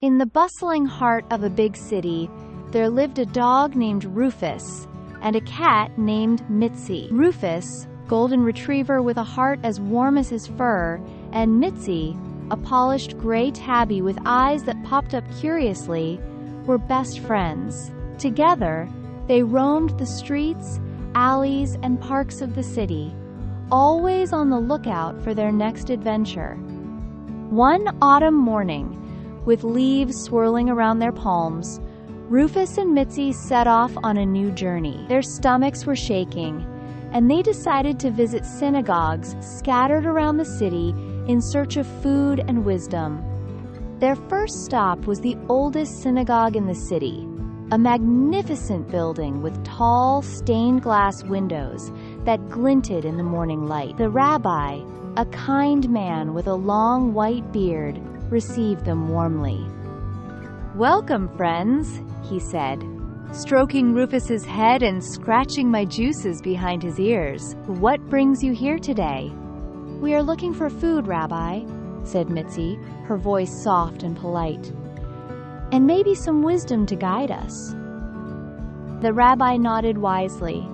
In the bustling heart of a big city, there lived a dog named Rufus and a cat named Mitzi. Rufus, golden retriever with a heart as warm as his fur, and Mitzi, a polished gray tabby with eyes that popped up curiously, were best friends. Together, they roamed the streets, alleys, and parks of the city, always on the lookout for their next adventure. One autumn morning, with leaves swirling around their palms, Rufus and Mitzi set off on a new journey. Their stomachs were shaking, and they decided to visit synagogues scattered around the city in search of food and wisdom. Their first stop was the oldest synagogue in the city, a magnificent building with tall, stained glass windows that glinted in the morning light. The rabbi, a kind man with a long white beard, received them warmly. "Welcome, friends," he said, stroking Rufus's head and scratching my juices behind his ears. "What brings you here today?" "We are looking for food, Rabbi," said Mitzi, her voice soft and polite. "And maybe some wisdom to guide us." The rabbi nodded wisely.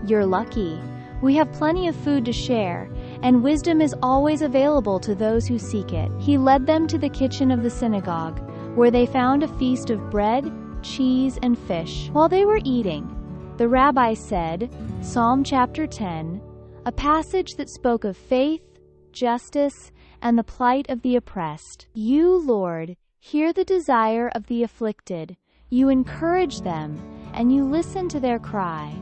"You're lucky. We have plenty of food to share, and wisdom is always available to those who seek it." He led them to the kitchen of the synagogue, where they found a feast of bread, cheese, and fish. While they were eating, the rabbi said, Psalm chapter 10, a passage that spoke of faith, justice, and the plight of the oppressed. "You, Lord, hear the desire of the afflicted. You encourage them, and you listen to their cry."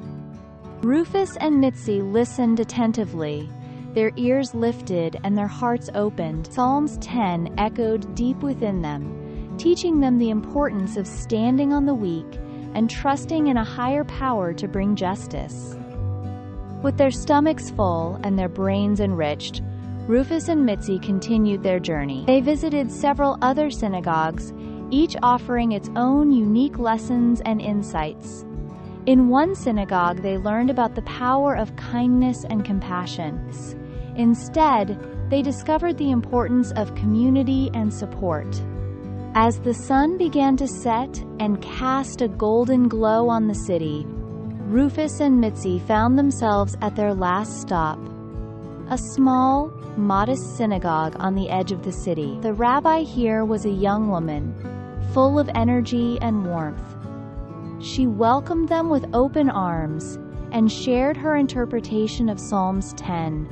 Rufus and Mitzi listened attentively, their ears lifted and their hearts opened. Psalms 10 echoed deep within them, teaching them the importance of standing on the weak and trusting in a higher power to bring justice. With their stomachs full and their brains enriched, Rufus and Mitzi continued their journey. They visited several other synagogues, each offering its own unique lessons and insights. In one synagogue, they learned about the power of kindness and compassion. Instead, they discovered the importance of community and support. As the sun began to set and cast a golden glow on the city, Rufus and Mitzi found themselves at their last stop, a small, modest synagogue on the edge of the city. The rabbi here was a young woman, full of energy and warmth. She welcomed them with open arms and shared her interpretation of Psalms 10.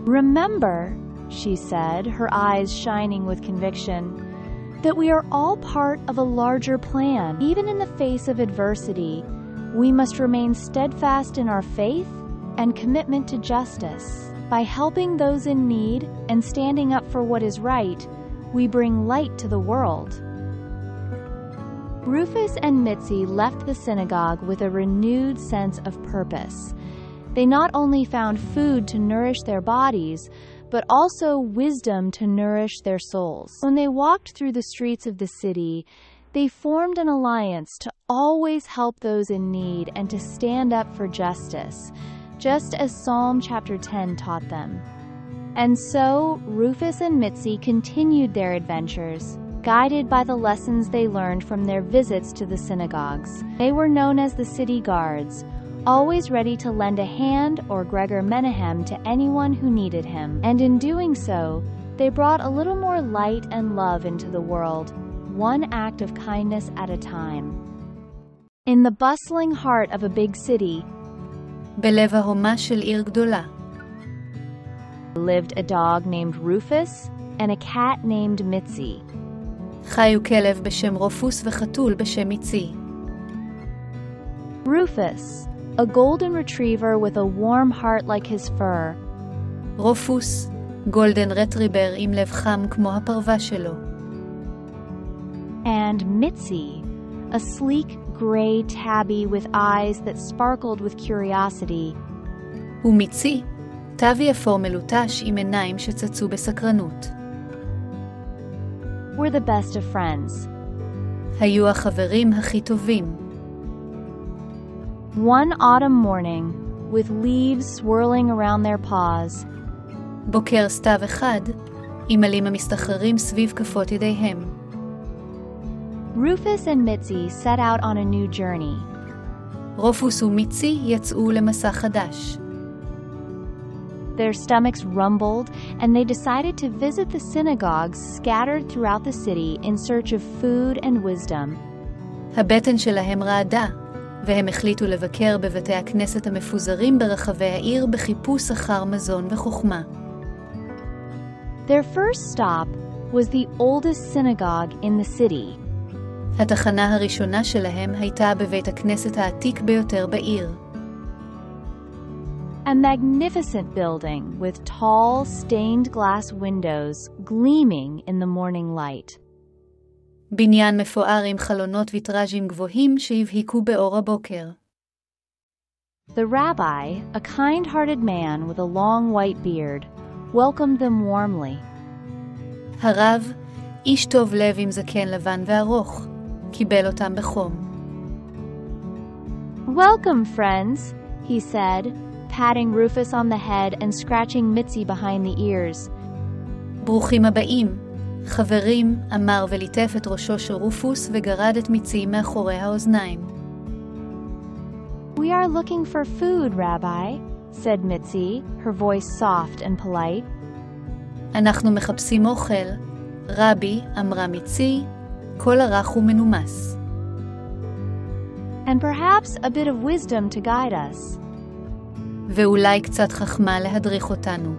"Remember," she said, her eyes shining with conviction, "that we are all part of a larger plan. Even in the face of adversity, we must remain steadfast in our faith and commitment to justice. By helping those in need and standing up for what is right, we bring light to the world." Rufus and Mitzi left the synagogue with a renewed sense of purpose. They not only found food to nourish their bodies, but also wisdom to nourish their souls. When they walked through the streets of the city, they formed an alliance to always help those in need and to stand up for justice, just as Psalm chapter 10 taught them. And so, Rufus and Mitzi continued their adventures, guided by the lessons they learned from their visits to the synagogues. They were known as the city guards, always ready to lend a hand or Gregor Menahem to anyone who needed him. And in doing so, they brought a little more light and love into the world, one act of kindness at a time. In the bustling heart of a big city, בלב ההומה של עיר גדולה, lived a dog named Rufus and a cat named Mitzi. חיו כלב בשם רופוס וחתול בשם מיצי. Rufus, a golden retriever with a warm heart like his fur. רופוס, גולדן רטריבר עם לב חם כמו הפרווה שלו. And Mitzi, a sleek gray tabby with eyes that sparkled with curiosity. ומיצי, טבי אפור מלוטש עם עיניים שצצו בסקרנות. Were the best of friends. היו החברים הכי טובים. One autumn morning, with leaves swirling around their paws, בוקר סתיו אחד, עם עלים המסתחררים סביב כפות ידיהם. Rufus and Mitzi set out on a new journey. רופוס ומיצי יצאו למסע חדש. Their stomachs rumbled, and they decided to visit the synagogues scattered throughout the city in search of food and wisdom. הבטן שלהם רעדה, והם החליטו לבקר בבתי הכנסת המפוזרים ברחבי העיר בחיפוש אחר מזון וחוכמה. Their first stop was the oldest synagogue in the city. התחנה הראשונה שלהם הייתה בבית הכנסת העתיק ביותר בעיר. A magnificent building with tall, stained glass windows gleaming in the morning light. בניין מפואר עם חלונות ויטראז'ים גבוהים שהבהיקו באור הבוקר. The rabbi, a kind-hearted man with a long white beard, welcomed them warmly. הרב, איש טוב לב עם זקן לבן וארוך, קיבל אותם בחום. Welcome, friends, he said, patting Rufus on the head and scratching Mitzi behind the ears. ברוכים הבאים, חברים, אמר וליטף את ראשו של רופוס וגרד את מיצי מאחורי האוזניים. We are looking for food, Rabbi, said Mitzi, her voice soft and polite. אנחנו מחפשים אוכל, רבי, אמרה מיצי, קול הרך ומנומס. And perhaps a bit of wisdom to guide us. ואולי קצת חכמה להדריך אותנו.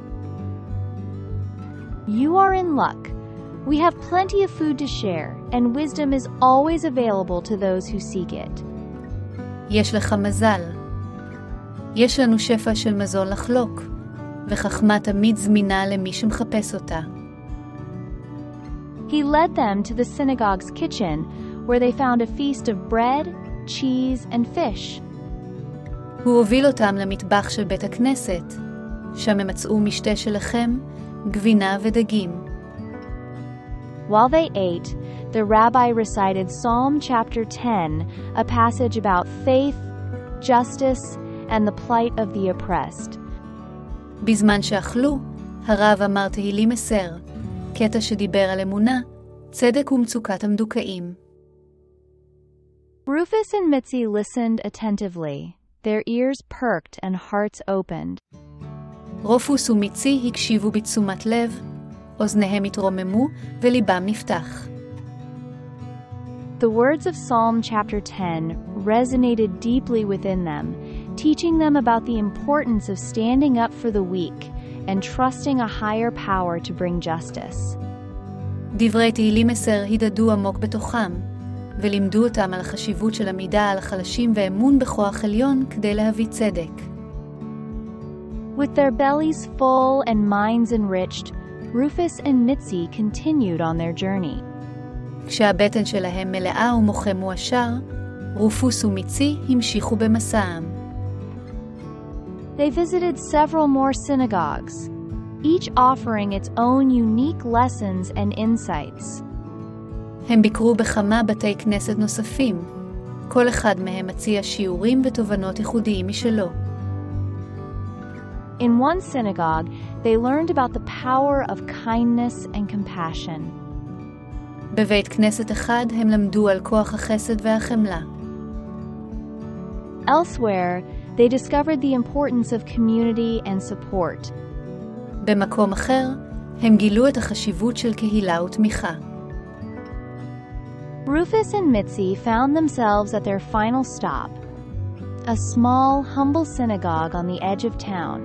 You are in luck. We have plenty of food to share, and wisdom is always available to those who seek it. יש לך מזל. יש לנו שפע של מזון לחלוק, וחכמה תמיד זמינה למי שמחפש אותה. He led them to the synagogue's kitchen, where they found a feast of bread, cheese, and fish. הוא הוביל אותם למטבח של בית הכנסת, שם הם מצאו משתה של לחם, גבינה ודגים. While they ate, the rabbi recited Psalm chapter 10, a passage about faith, justice, and the plight of the oppressed. בזמן שאכלו, הרב אמר תהילים 10, קטע שדיבר על אמונה, צדק ומצוקת המדוכאים. Rufus and Mitzi listened attentively, their ears perked and hearts opened. רופוס ומיצי הקשיבו בתשומת לב, אוזניהם התרוממו וליבם נפתח. The words of Psalm chapter 10 resonated deeply within them, teaching them about the importance of standing up for the weak and trusting a higher power to bring justice. דברי תהילים 10 הידדו עמוק בתוכם, ולימדו אותם על החשיבות של עמידה על החלשים ואמון בכוח עליון כדי להביא צדק. With their bellies full and minds enriched, Rufus and Mitzi continued on their journey. כשהבטן שלהם מלאה ומוחם מואשר, רופוס ומיצי המשיכו במסעם. They visited several more synagogues, each offering its own unique lessons and insights. הם ביקרו בכמה בתי כנסת נוספים, כל אחד מהם מציע שיעורים ותובנות ייחודיים משלו. In one synagogue, they learned about the power of kindness and compassion. בבית כנסת אחד הם למדו על כוח החסד והחמלה. Elsewhere, they discovered the importance of community and support. במקום אחר, הם גילו את החשיבות של קהילה ותמיכה. Rufus and Mitzi found themselves at their final stop, a small, humble synagogue on the edge of town.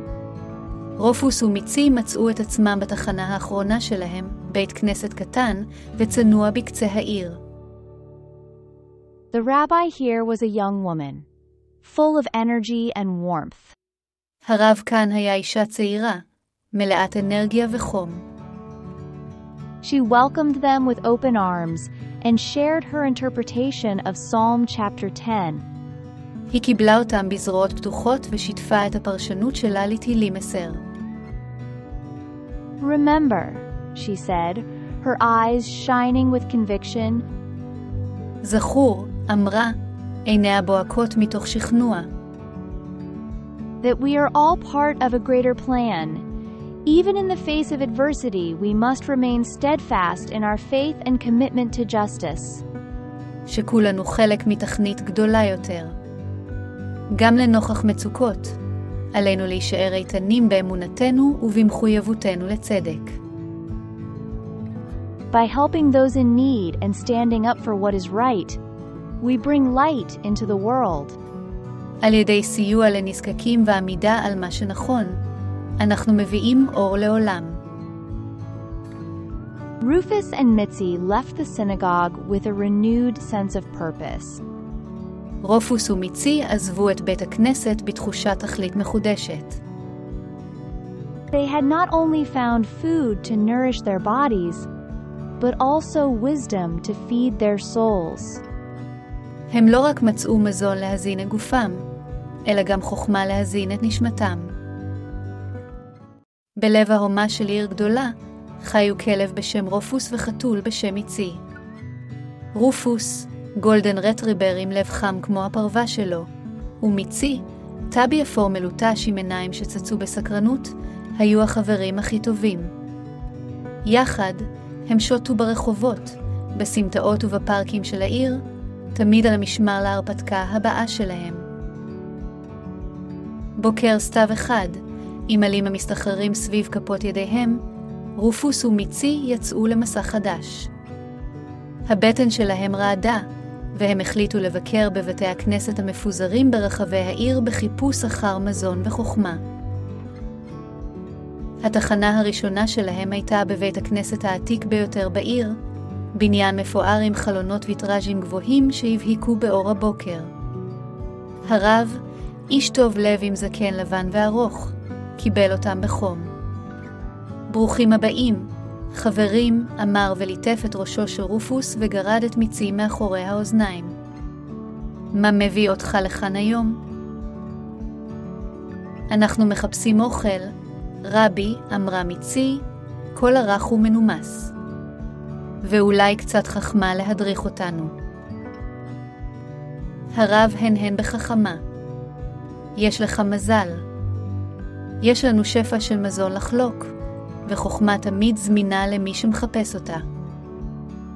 רופוס ומיצי מצאו את עצמם בתחנה האחרונה שלהם, בית כנסת קטן וצנוע בקצה העיר. The rabbi here was a young woman, full of energy and warmth. הרב כאן היה אישה צעירה, מלאת אנרגיה וחום. She welcomed them with open arms and shared her interpretation of Psalm chapter 10. היא קיבלה אותם בזרועות פתוחות ושיתפה את הפרשנות שלה לתהילים 10. Remember, she said, her eyes shining with conviction. זכור, אמרה, עיניה בוהקות מתוך שכנוע. That we are all part of a greater plan. Even in the face of adversity, we must remain steadfast in our faith and commitment to justice. שכולנו חלק מתכנית גדולה יותר. גם לנוכח מצוקות, עלינו להישאר איתנים באמונתנו ובמחויבותנו לצדק. By helping those in need and standing up for what is right, we bring light into the world. על ידי סיוע לנזקקים ועמידה על מה שנכון, אנחנו מביאים אור לעולם. Rufus and Mitzi left the synagogue with a renewed sense of purpose. רופוס ומיצי עזבו את בית הכנסת בתחושת תכלית מחודשת. They had not only found food to nourish their bodies, but also wisdom to feed their souls. הם לא רק מצאו מזון להזין את גופם, אלא גם חוכמה להזין את נשמתם. בלב ההומה של עיר גדולה, חיו כלב בשם רופוס וחתול בשם מיצי. רופוס, גולדן רטריבר עם לב חם כמו הפרווה שלו, ומיצי, טבי אפור מלוטש עם עיניים שצצו בסקרנות, היו החברים הכי טובים. יחד, הם שוטו ברחובות, בסמטאות ובפארקים של העיר, תמיד על המשמר להרפתקה הבאה שלהם. בוקר סתיו אחד, עם עלים המסתחררים סביב כפות ידיהם, רופוס ומיצי יצאו למסע חדש. הבטן שלהם רעדה, והם החליטו לבקר בבתי הכנסת המפוזרים ברחבי העיר בחיפוש אחר מזון וחוכמה. התחנה הראשונה שלהם הייתה בבית הכנסת העתיק ביותר בעיר, בניין מפואר עם חלונות ויטראז'ים גבוהים שהבהיקו באור הבוקר. הרב, איש טוב לב עם זקן לבן וארוך, קיבל אותם בחום. ברוכים הבאים, חברים, אמר וליטף את ראשו של רופוס וגרד את מיצי מאחורי האוזניים. מה מביא אותך לכאן היום? אנחנו מחפשים אוכל, רבי, אמרה מיצי, כל הרך ומנומס. ואולי קצת חכמה להדריך אותנו. הרב הן בחכמה. יש לך מזל. יש לנו שפע של מזון לחלוק, וחוכמה תמיד זמינה למי שמחפש אותה.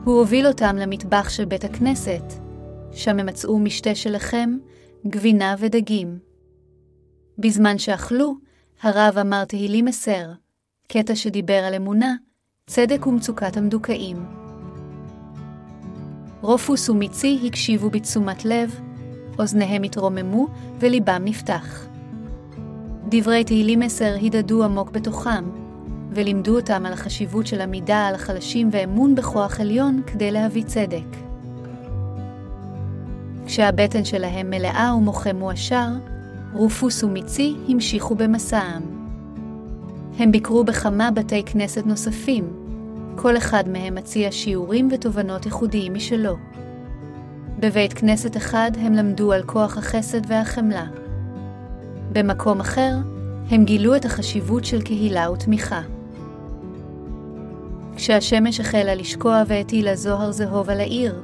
הוא הוביל אותם למטבח של בית הכנסת, שם הם מצאו משתה של לחם, גבינה ודגים. בזמן שאכלו, הרב אמר תהילים 10, קטע שדיבר על אמונה, צדק ומצוקת המדוכאים. רופוס ומיצי הקשיבו בתשומת לב, אוזניהם התרוממו וליבם נפתח. דברי תהילים 10 הידדו עמוק בתוכם, ולימדו אותם על החשיבות של עמידה על החלשים ואמון בכוח עליון כדי להביא צדק. כשהבטן שלהם מלאה ומוחם מואשר, רופוס ומיצי המשיכו במסעם. הם ביקרו בכמה בתי כנסת נוספים, כל אחד מהם מציע שיעורים ותובנות ייחודיים משלו. בבית כנסת אחד הם למדו על כוח החסד והחמלה. במקום אחר, הם גילו את החשיבות של קהילה ותמיכה. כשהשמש החלה לשקוע והטילה זוהר זהוב על העיר,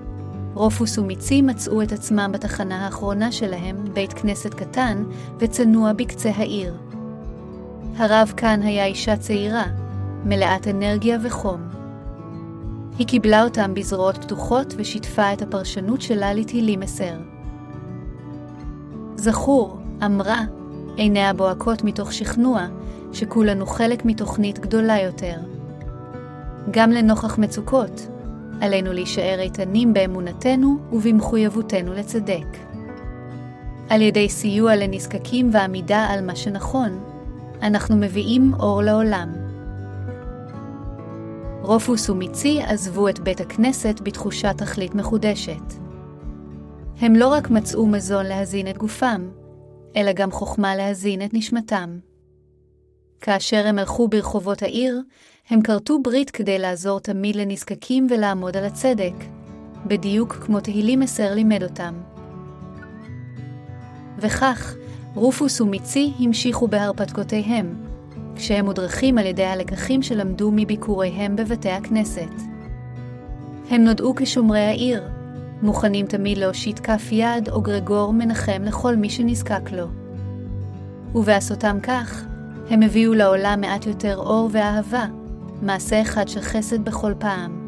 רופוס ומיצי מצאו את עצמם בתחנה האחרונה שלהם, בית כנסת קטן וצנוע בקצה העיר. הרב כאן היה אישה צעירה, מלאת אנרגיה וחום. היא קיבלה אותם בזרועות פתוחות ושיתפה את הפרשנות שלה לתהילים 10. זכור, אמרה, עיניה בוהקות מתוך שכנוע, שכולנו חלק מתוכנית גדולה יותר. גם לנוכח מצוקות, עלינו להישאר איתנים באמונתנו ובמחויבותנו לצדק. על ידי סיוע לנזקקים ועמידה על מה שנכון, אנחנו מביאים אור לעולם. רופוס ומיצי עזבו את בית הכנסת בתחושת תכלית מחודשת. הם לא רק מצאו מזון להזין את גופם, אלא גם חוכמה להזין את נשמתם. כאשר הם הלכו ברחובות העיר, הם כרתו ברית כדי לעזור תמיד לנזקקים ולעמוד על הצדק, בדיוק כמו תהילים 10 לימד אותם. וכך, רופוס ומיצי המשיכו בהרפתקותיהם, כשהם מודרכים על ידי הלקחים שלמדו מביקוריהם בבתי הכנסת. הם נודעו כשומרי העיר, מוכנים תמיד להושיט כף יד או גרגור מנחם לכל מי שנזקק לו. ובעשותם כך, הם הביאו לעולם מעט יותר אור ואהבה, מעשה אחד של חסד בכל פעם.